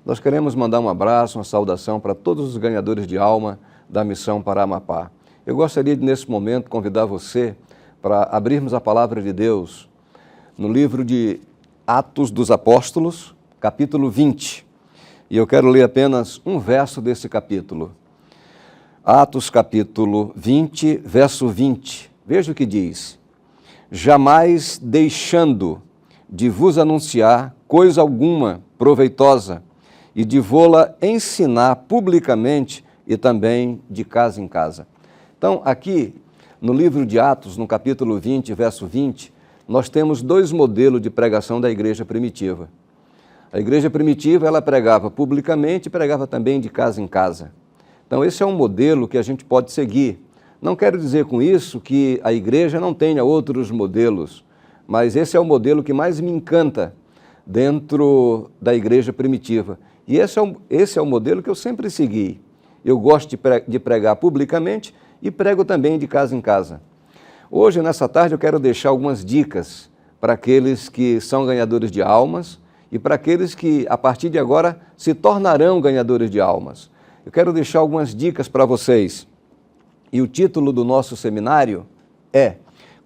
Nós queremos mandar um abraço, uma saudação para todos os ganhadores de alma da Missão para Amapá. Eu gostaria de, nesse momento, convidar você para abrirmos a Palavra de Deus no livro de Atos dos Apóstolos, capítulo 20. E eu quero ler apenas um verso desse capítulo. Atos, capítulo 20, verso 20. Veja o que diz: jamais deixando de vos anunciar coisa alguma proveitosa e de vô-la ensinar publicamente e também de casa em casa. Então, aqui no livro de Atos, no capítulo 20, verso 20, nós temos dois modelos de pregação da igreja primitiva. A igreja primitiva, ela pregava publicamente e pregava também de casa em casa. Então, esse é um modelo que a gente pode seguir. Não quero dizer com isso que a igreja não tenha outros modelos, mas esse é o modelo que mais me encanta dentro da igreja primitiva. E esse é o modelo que eu sempre segui. Eu gosto de pregar publicamente e prego também de casa em casa. Hoje, nessa tarde, eu quero deixar algumas dicas para aqueles que são ganhadores de almas e para aqueles que, a partir de agora, se tornarão ganhadores de almas. Eu quero deixar algumas dicas para vocês. E o título do nosso seminário é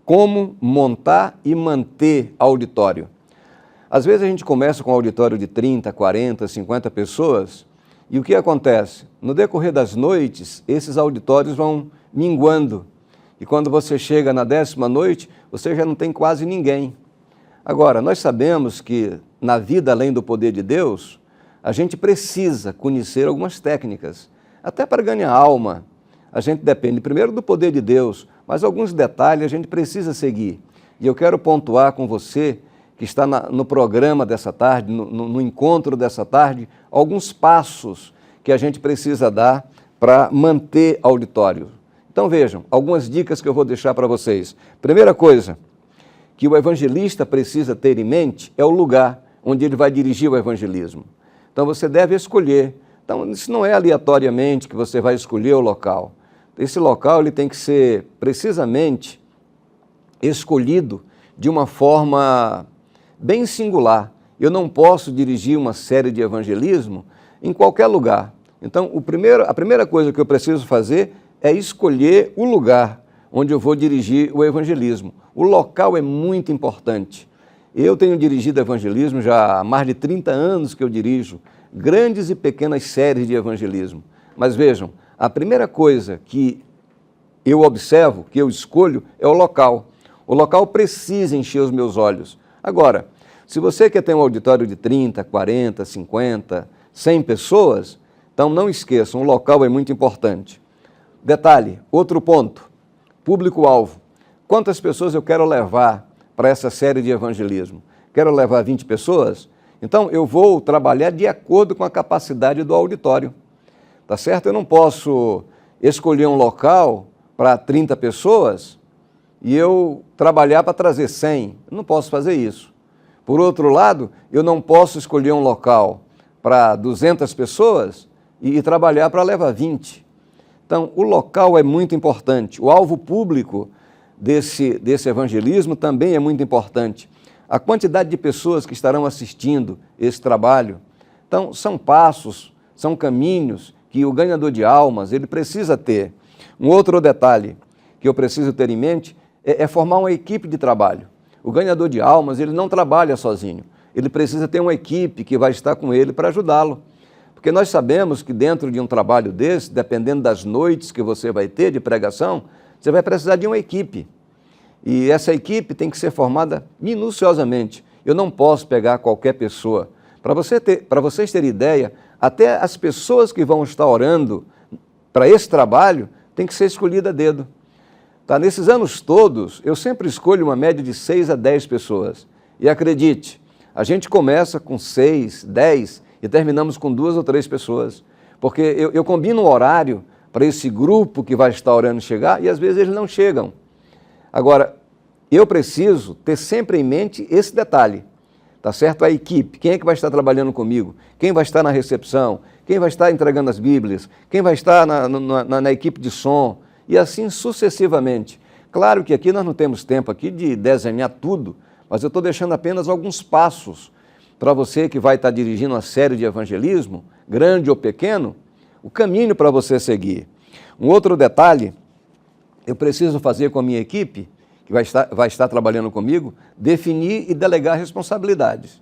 Como montar e manter auditório. Às vezes a gente começa com um auditório de 30, 40, 50 pessoas e o que acontece? No decorrer das noites, esses auditórios vão minguando e quando você chega na 10ª noite, você já não tem quase ninguém. Agora, nós sabemos que na vida além do poder de Deus, a gente precisa conhecer algumas técnicas, até para ganhar alma. A gente depende primeiro do poder de Deus, mas alguns detalhes a gente precisa seguir. E eu quero pontuar com você que está no programa dessa tarde, no encontro dessa tarde, alguns passos que a gente precisa dar para manter auditório. Então vejam, algumas dicas que eu vou deixar para vocês. Primeira coisa que o evangelista precisa ter em mente é o lugar onde ele vai dirigir o evangelismo. Então você deve escolher. Então isso não é aleatoriamente que você vai escolher o local. Esse local ele tem que ser precisamente escolhido de uma forma bem singular. Eu não posso dirigir uma série de evangelismo em qualquer lugar. Então, a primeira coisa que eu preciso fazer é escolher o lugar onde eu vou dirigir o evangelismo. O local é muito importante. Eu tenho dirigido evangelismo já há mais de 30 anos que eu dirijo grandes e pequenas séries de evangelismo. Mas vejam, a primeira coisa que eu observo, que eu escolho, é o local. O local precisa encher os meus olhos. Agora, se você quer ter um auditório de 30, 40, 50, 100 pessoas, então não esqueçam, o local é muito importante. Detalhe, outro ponto, público-alvo. Quantas pessoas eu quero levar para essa série de evangelismo? Quero levar 20 pessoas? Então eu vou trabalhar de acordo com a capacidade do auditório. Tá certo? Eu não posso escolher um local para 30 pessoas e eu trabalhar para trazer 100. Eu não posso fazer isso. Por outro lado, eu não posso escolher um local para 200 pessoas e trabalhar para levar 20. Então, o local é muito importante. O alvo público desse evangelismo também é muito importante. A quantidade de pessoas que estarão assistindo esse trabalho. Então, são passos, são caminhos que o ganhador de almas ele precisa ter. Um outro detalhe que eu preciso ter em mente é formar uma equipe de trabalho. O ganhador de almas, ele não trabalha sozinho. Ele precisa ter uma equipe que vai estar com ele para ajudá-lo. Porque nós sabemos que dentro de um trabalho desse, dependendo das noites que você vai ter de pregação, você vai precisar de uma equipe. E essa equipe tem que ser formada minuciosamente. Eu não posso pegar qualquer pessoa. Para vocês terem ideia, até as pessoas que vão estar orando para esse trabalho tem que ser escolhida a dedo. Tá? Nesses anos todos, eu sempre escolho uma média de 6 a 10 pessoas. E acredite, a gente começa com 6, 10 e terminamos com 2 ou 3 pessoas. Porque eu combino um horário para esse grupo que vai estar orando chegar e às vezes eles não chegam. Agora, eu preciso ter sempre em mente esse detalhe. Tá certo? A equipe, quem é que vai estar trabalhando comigo? Quem vai estar na recepção? Quem vai estar entregando as Bíblias? Quem vai estar na equipe de som? E assim sucessivamente. Claro que aqui nós não temos tempo aqui de desenhar tudo, mas eu estou deixando apenas alguns passos para você que vai estar dirigindo uma série de evangelismo, grande ou pequeno, o caminho para você seguir. Um outro detalhe, eu preciso fazer com a minha equipe, que vai estar trabalhando comigo, definir e delegar responsabilidades.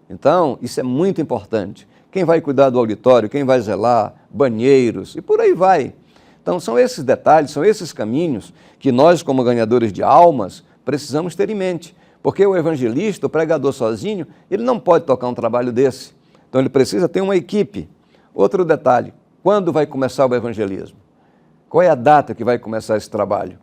Então, isso é muito importante. Quem vai cuidar do auditório, quem vai zelar, banheiros e por aí vai. Então, são esses detalhes, são esses caminhos que nós, como ganhadores de almas, precisamos ter em mente. Porque o evangelista, o pregador sozinho, ele não pode tocar um trabalho desse. Então, ele precisa ter uma equipe. Outro detalhe, quando vai começar o evangelismo? Qual é a data que vai começar esse trabalho?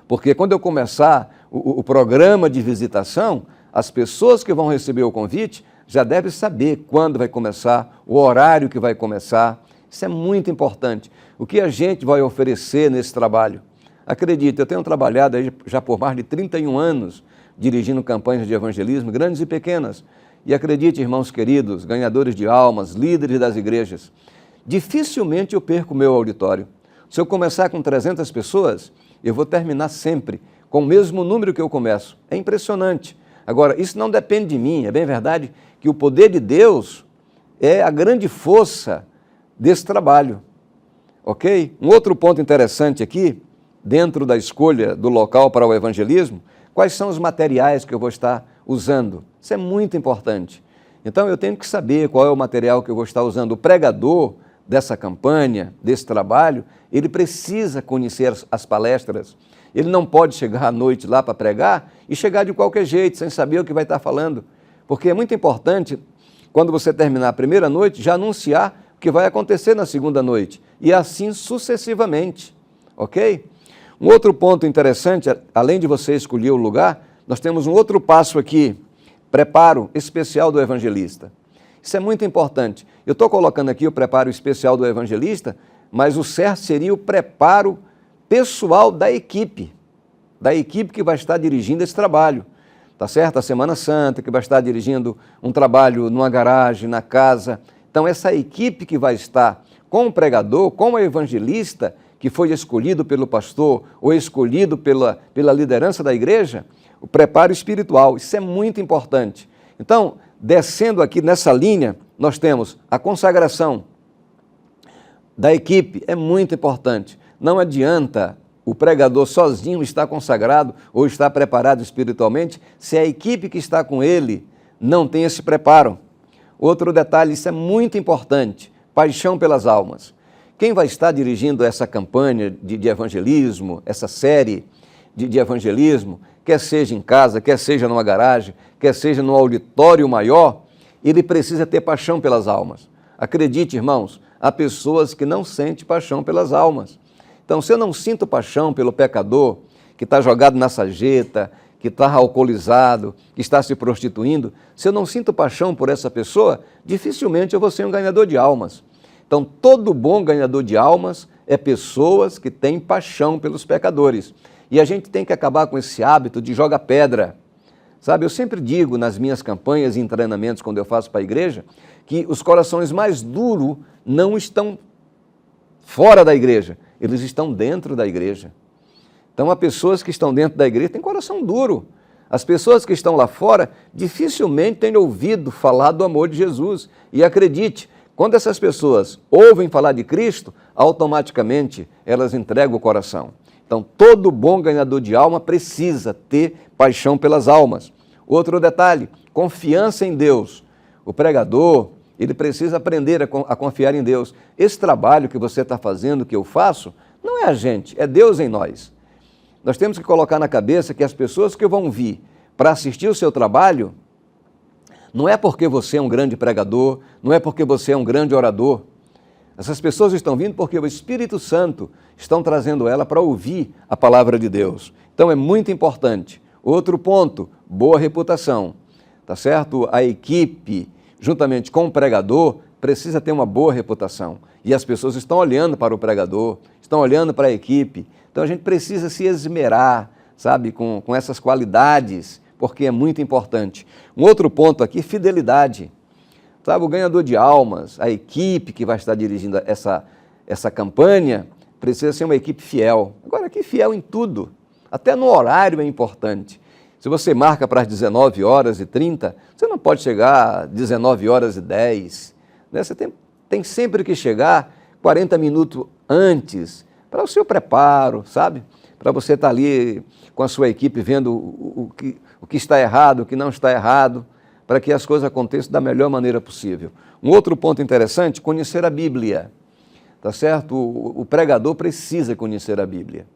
Porque quando eu começar o programa de visitação, as pessoas que vão receber o convite já devem saber quando vai começar, o horário que vai começar. Isso é muito importante. O que a gente vai oferecer nesse trabalho? Acredite, eu tenho trabalhado aí já por mais de 31 anos, dirigindo campanhas de evangelismo, grandes e pequenas. E acredite, irmãos queridos, ganhadores de almas, líderes das igrejas, dificilmente eu perco o meu auditório. Se eu começar com 300 pessoas, eu vou terminar sempre com o mesmo número que eu começo. É impressionante. Agora, isso não depende de mim, é bem verdade que o poder de Deus é a grande força desse trabalho, ok? Um outro ponto interessante aqui, dentro da escolha do local para o evangelismo, quais são os materiais que eu vou estar usando? Isso é muito importante. Então, eu tenho que saber qual é o material que eu vou estar usando. O pregador dessa campanha, desse trabalho, ele precisa conhecer as palestras. Ele não pode chegar à noite lá para pregar e chegar de qualquer jeito, sem saber o que vai estar falando. Porque é muito importante, quando você terminar a primeira noite, já anunciar o que vai acontecer na segunda noite. E assim sucessivamente, ok? Um outro ponto interessante, além de você escolher o lugar, nós temos um outro passo aqui, preparo especial do evangelista. Isso é muito importante. Eu estou colocando aqui o preparo especial do evangelista, mas o certo seria o preparo pessoal da equipe que vai estar dirigindo esse trabalho, tá certo? A Semana Santa, que vai estar dirigindo um trabalho numa garagem, na casa. Então, essa equipe que vai estar com o pregador, com o evangelista, que foi escolhido pelo pastor ou escolhido pela liderança da igreja, o preparo espiritual, isso é muito importante. Então, descendo aqui nessa linha, nós temos a consagração da equipe, é muito importante. Não adianta o pregador sozinho estar consagrado ou estar preparado espiritualmente se a equipe que está com ele não tem esse preparo. Outro detalhe, isso é muito importante, paixão pelas almas. Quem vai estar dirigindo essa campanha de evangelismo, essa série de evangelismo, quer seja em casa, quer seja numa garagem, quer seja num auditório maior, ele precisa ter paixão pelas almas. Acredite, irmãos, há pessoas que não sentem paixão pelas almas. Então, se eu não sinto paixão pelo pecador que está jogado na sarjeta, que está alcoolizado, que está se prostituindo, se eu não sinto paixão por essa pessoa, dificilmente eu vou ser um ganhador de almas. Então, todo bom ganhador de almas é pessoas que têm paixão pelos pecadores. E a gente tem que acabar com esse hábito de jogar pedra. Sabe, eu sempre digo nas minhas campanhas e em treinamentos, quando eu faço para a igreja, que os corações mais duros não estão fora da igreja, eles estão dentro da igreja. Então, há pessoas que estão dentro da igreja têm coração duro. As pessoas que estão lá fora dificilmente têm ouvido falar do amor de Jesus. E acredite, quando essas pessoas ouvem falar de Cristo, automaticamente elas entregam o coração. Então, todo bom ganhador de alma precisa ter paixão pelas almas. Outro detalhe, confiança em Deus. O pregador, ele precisa aprender a confiar em Deus. Esse trabalho que você está fazendo, que eu faço, não é a gente, é Deus em nós. Nós temos que colocar na cabeça que as pessoas que vão vir para assistir o seu trabalho, não é porque você é um grande pregador, não é porque você é um grande orador. Essas pessoas estão vindo porque o Espírito Santo estão trazendo ela para ouvir a palavra de Deus. Então é muito importante. Outro ponto, boa reputação. Tá certo? A equipe, juntamente com o pregador, precisa ter uma boa reputação. E as pessoas estão olhando para o pregador, estão olhando para a equipe. Então a gente precisa se esmerar, sabe, com essas qualidades, porque é muito importante. Um outro ponto aqui, fidelidade. Sabe, o ganhador de almas, a equipe que vai estar dirigindo essa campanha, precisa ser uma equipe fiel. Agora, aqui fiel em tudo, até no horário é importante. Se você marca para as 19h30, você não pode chegar às 19h10. Né? Você tem sempre que chegar 40 minutos antes para o seu preparo, sabe? Para você estar ali com a sua equipe vendo o que está errado, o que não está errado, para que as coisas aconteçam da melhor maneira possível. Um outro ponto interessante, conhecer a Bíblia, tá certo? O pregador precisa conhecer a Bíblia.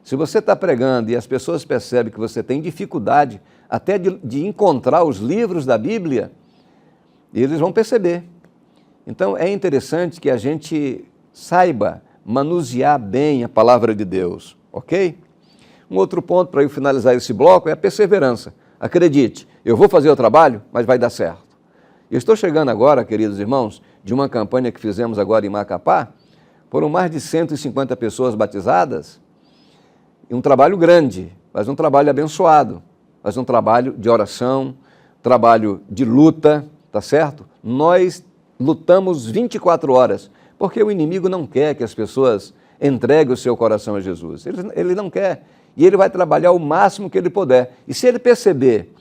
Se você está pregando e as pessoas percebem que você tem dificuldade até de encontrar os livros da Bíblia, eles vão perceber. Então é interessante que a gente saiba manusear bem a palavra de Deus, ok? Um outro ponto para eu finalizar esse bloco é a perseverança. Acredite, eu vou fazer o trabalho, mas vai dar certo. Eu estou chegando agora, queridos irmãos, de uma campanha que fizemos agora em Macapá, foram mais de 150 pessoas batizadas, e um trabalho grande, mas um trabalho abençoado, mas um trabalho de oração, trabalho de luta, tá certo? Nós lutamos 24 horas, porque o inimigo não quer que as pessoas entreguem o seu coração a Jesus. Ele não quer, e ele vai trabalhar o máximo que ele puder. E se ele perceber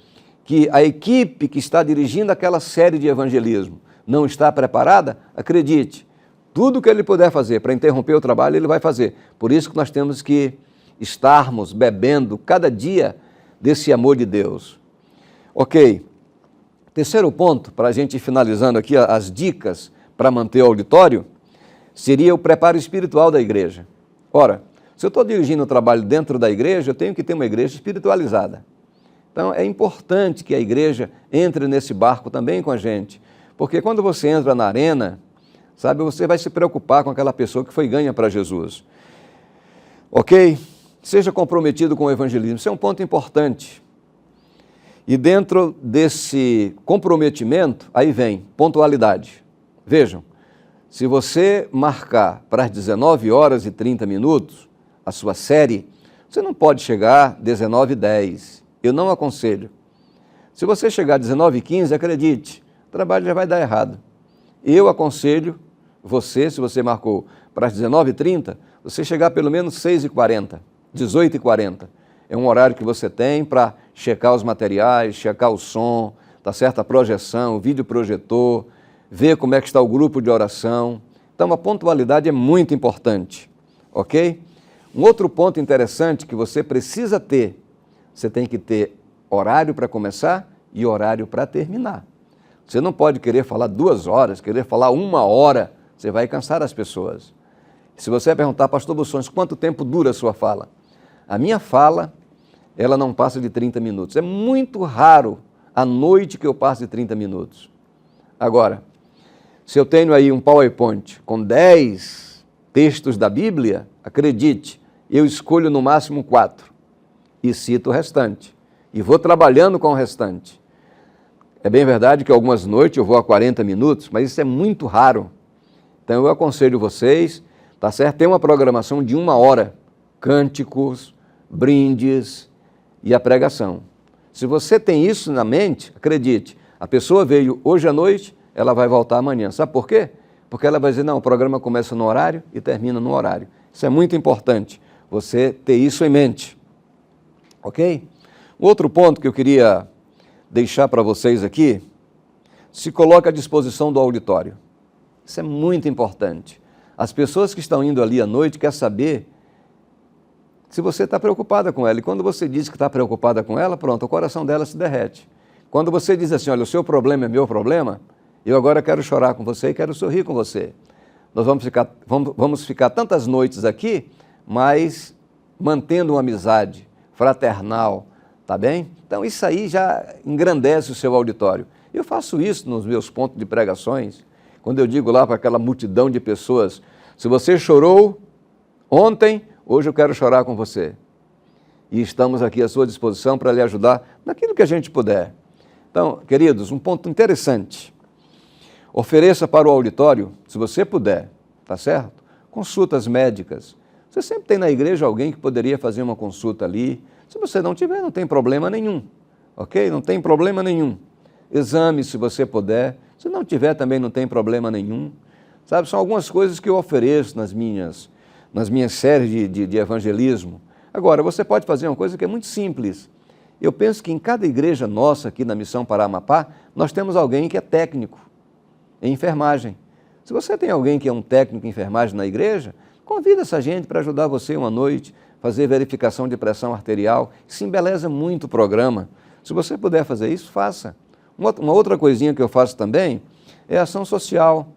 que a equipe que está dirigindo aquela série de evangelismo não está preparada, acredite, tudo que ele puder fazer para interromper o trabalho, ele vai fazer. Por isso que nós temos que estarmos bebendo cada dia desse amor de Deus. Ok. Terceiro ponto, para a gente ir finalizando aqui as dicas para manter o auditório, seria o preparo espiritual da igreja. Ora, se eu estou dirigindo o trabalho dentro da igreja, eu tenho que ter uma igreja espiritualizada. Então é importante que a igreja entre nesse barco também com a gente, porque quando você entra na arena, sabe, você vai se preocupar com aquela pessoa que foi ganha para Jesus. Ok? Seja comprometido com o evangelismo, isso é um ponto importante. E dentro desse comprometimento, aí vem pontualidade. Vejam, se você marcar para as 19h30 a sua série, você não pode chegar às 19h10. Eu não aconselho. Se você chegar às 19h15, acredite, o trabalho já vai dar errado. Eu aconselho você, se você marcou para as 19h30, você chegar pelo menos 6h40, 18h40. É um horário que você tem para checar os materiais, checar o som, tá certo? A projeção, o vídeo projetor, ver como é que está o grupo de oração. Então, a pontualidade é muito importante, ok? Um outro ponto interessante que você precisa ter, você tem que ter horário para começar e horário para terminar. Você não pode querer falar 2 horas, querer falar 1 hora, você vai cansar as pessoas. Se você perguntar, pastor Bussões, quanto tempo dura a sua fala? A minha fala, ela não passa de 30 minutos. É muito raro a noite que eu passo de 30 minutos. Agora, se eu tenho aí um PowerPoint com 10 textos da Bíblia, acredite, eu escolho no máximo 4 e cito o restante. E vou trabalhando com o restante. É bem verdade que algumas noites eu vou a 40 minutos, mas isso é muito raro. Então eu aconselho vocês, tá certo? Tem uma programação de 1 hora, cânticos, brindes e a pregação. Se você tem isso na mente, acredite, a pessoa veio hoje à noite, ela vai voltar amanhã. Sabe por quê? Porque ela vai dizer, não, o programa começa no horário e termina no horário. Isso é muito importante, você ter isso em mente. Ok? Outro ponto que eu queria deixar para vocês aqui, se coloca à disposição do auditório. Isso é muito importante. As pessoas que estão indo ali à noite querem saber se você está preocupada com ela. E quando você diz que está preocupada com ela, pronto, o coração dela se derrete. Quando você diz assim, olha, o seu problema é meu problema, eu agora quero chorar com você e quero sorrir com você. Nós vamos ficar tantas noites aqui, mas mantendo uma amizade fraternal, tá bem? Então isso aí já engrandece o seu auditório. Eu faço isso nos meus pontos de pregações, quando eu digo lá para aquela multidão de pessoas, se você chorou ontem, hoje eu quero chorar com você. E estamos aqui à sua disposição para lhe ajudar naquilo que a gente puder. Então, queridos, um ponto interessante. Ofereça para o auditório, se você puder, tá certo? Consultas médicas. Você sempre tem na igreja alguém que poderia fazer uma consulta ali. Se você não tiver, não tem problema nenhum, ok? Não tem problema nenhum. Exame se você puder. Se não tiver, também não tem problema nenhum. Sabe, são algumas coisas que eu ofereço nas minhas séries de evangelismo. Agora, você pode fazer uma coisa que é muito simples. Eu penso que em cada igreja nossa aqui na Missão para Amapá, nós temos alguém que é técnico em enfermagem. Se você tem alguém que é um técnico em enfermagem na igreja, convida essa gente para ajudar você uma noite, fazer verificação de pressão arterial. Isso embeleza muito o programa. Se você puder fazer isso, faça. Uma outra coisinha que eu faço também é ação social.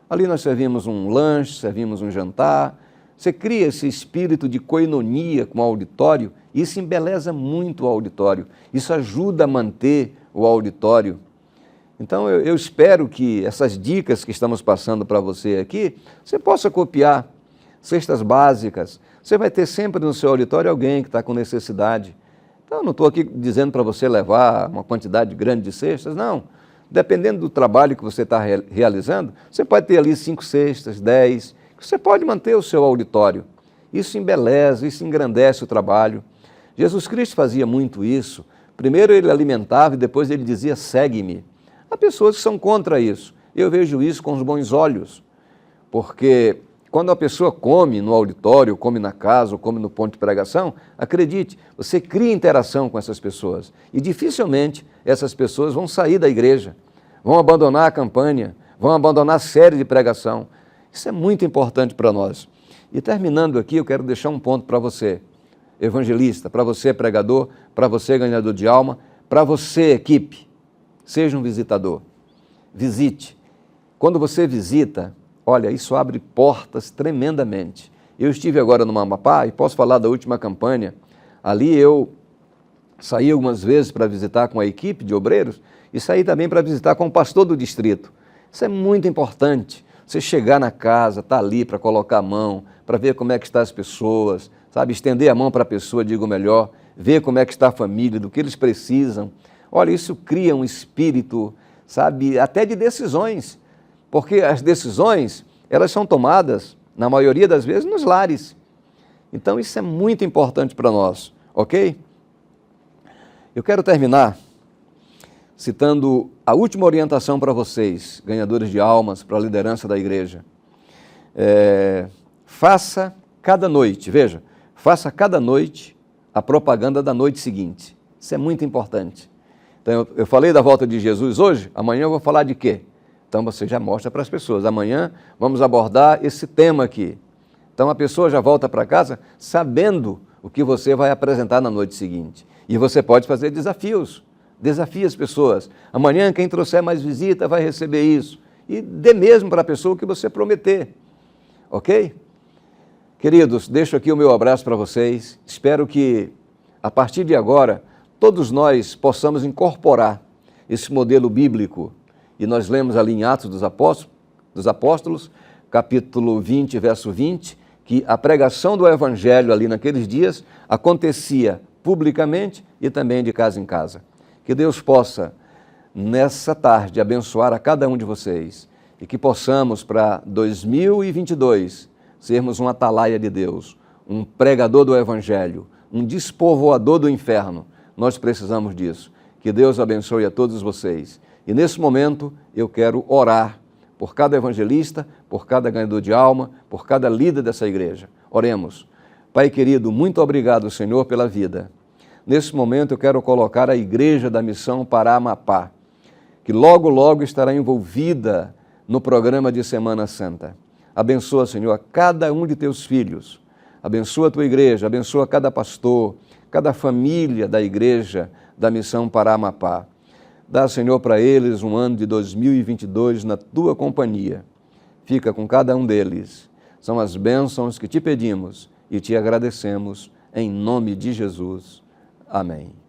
Ali nós servimos um lanche, servimos um jantar. Você cria esse espírito de coinonia com o auditório, e isso embeleza muito o auditório. Isso ajuda a manter o auditório. Então eu espero que essas dicas que estamos passando para você aqui, você possa copiar. Cestas básicas. Você vai ter sempre no seu auditório alguém que está com necessidade. Então, eu não estou aqui dizendo para você levar uma quantidade grande de cestas, não. Dependendo do trabalho que você está realizando, você pode ter ali 5 cestas, 10, você pode manter o seu auditório. Isso embeleza, isso engrandece o trabalho. Jesus Cristo fazia muito isso. Primeiro ele alimentava e depois ele dizia, segue-me. Há pessoas que são contra isso. Eu vejo isso com os bons olhos, porque quando a pessoa come no auditório, come na casa, ou come no ponto de pregação, acredite, você cria interação com essas pessoas. E dificilmente essas pessoas vão sair da igreja, vão abandonar a campanha, vão abandonar a série de pregação. Isso é muito importante para nós. E terminando aqui, eu quero deixar um ponto para você, evangelista, para você pregador, para você ganhador de alma, para você equipe, seja um visitador. Visite. Quando você visita, olha, isso abre portas tremendamente. Eu estive agora no Amapá e posso falar da última campanha. Ali eu saí algumas vezes para visitar com a equipe de obreiros e saí também para visitar com o pastor do distrito. Isso é muito importante. Você chegar na casa, estar ali para colocar a mão, para ver como é que estão as pessoas, sabe? Estender a mão para a pessoa, digo melhor, ver como é que está a família, do que eles precisam. Olha, isso cria um espírito, sabe, até de decisões. Porque as decisões, elas são tomadas, na maioria das vezes, nos lares. Então, isso é muito importante para nós, ok? Eu quero terminar citando a última orientação para vocês, ganhadores de almas, para a liderança da igreja. Faça cada noite, veja, faça cada noite a propaganda da noite seguinte. Isso é muito importante. Então, eu falei da volta de Jesus hoje, amanhã eu vou falar de quê? Então você já mostra para as pessoas, amanhã vamos abordar esse tema aqui. Então a pessoa já volta para casa sabendo o que você vai apresentar na noite seguinte. E você pode fazer desafios, desafie as pessoas. Amanhã quem trouxer mais visita vai receber isso. E dê mesmo para a pessoa o que você prometer, ok? Queridos, deixo aqui o meu abraço para vocês. Espero que a partir de agora todos nós possamos incorporar esse modelo bíblico. E nós lemos ali em Atos dos Apóstolos, capítulo 20, verso 20, que a pregação do Evangelho ali naqueles dias acontecia publicamente e também de casa em casa. Que Deus possa, nessa tarde, abençoar a cada um de vocês e que possamos, para 2022, sermos um atalaia de Deus, um pregador do Evangelho, um despovoador do inferno. Nós precisamos disso. Que Deus abençoe a todos vocês. E nesse momento eu quero orar por cada evangelista, por cada ganhador de alma, por cada líder dessa igreja. Oremos. Pai querido, muito obrigado, Senhor, pela vida. Nesse momento eu quero colocar a igreja da Missão para Amapá, que logo, logo estará envolvida no programa de Semana Santa. Abençoa, Senhor, a cada um de teus filhos. Abençoa a tua igreja, abençoa cada pastor, cada família da igreja da Missão para Amapá. Dá, Senhor, para eles um ano de 2022 na tua companhia. Fica com cada um deles. São as bênçãos que te pedimos e te agradecemos em nome de Jesus. Amém.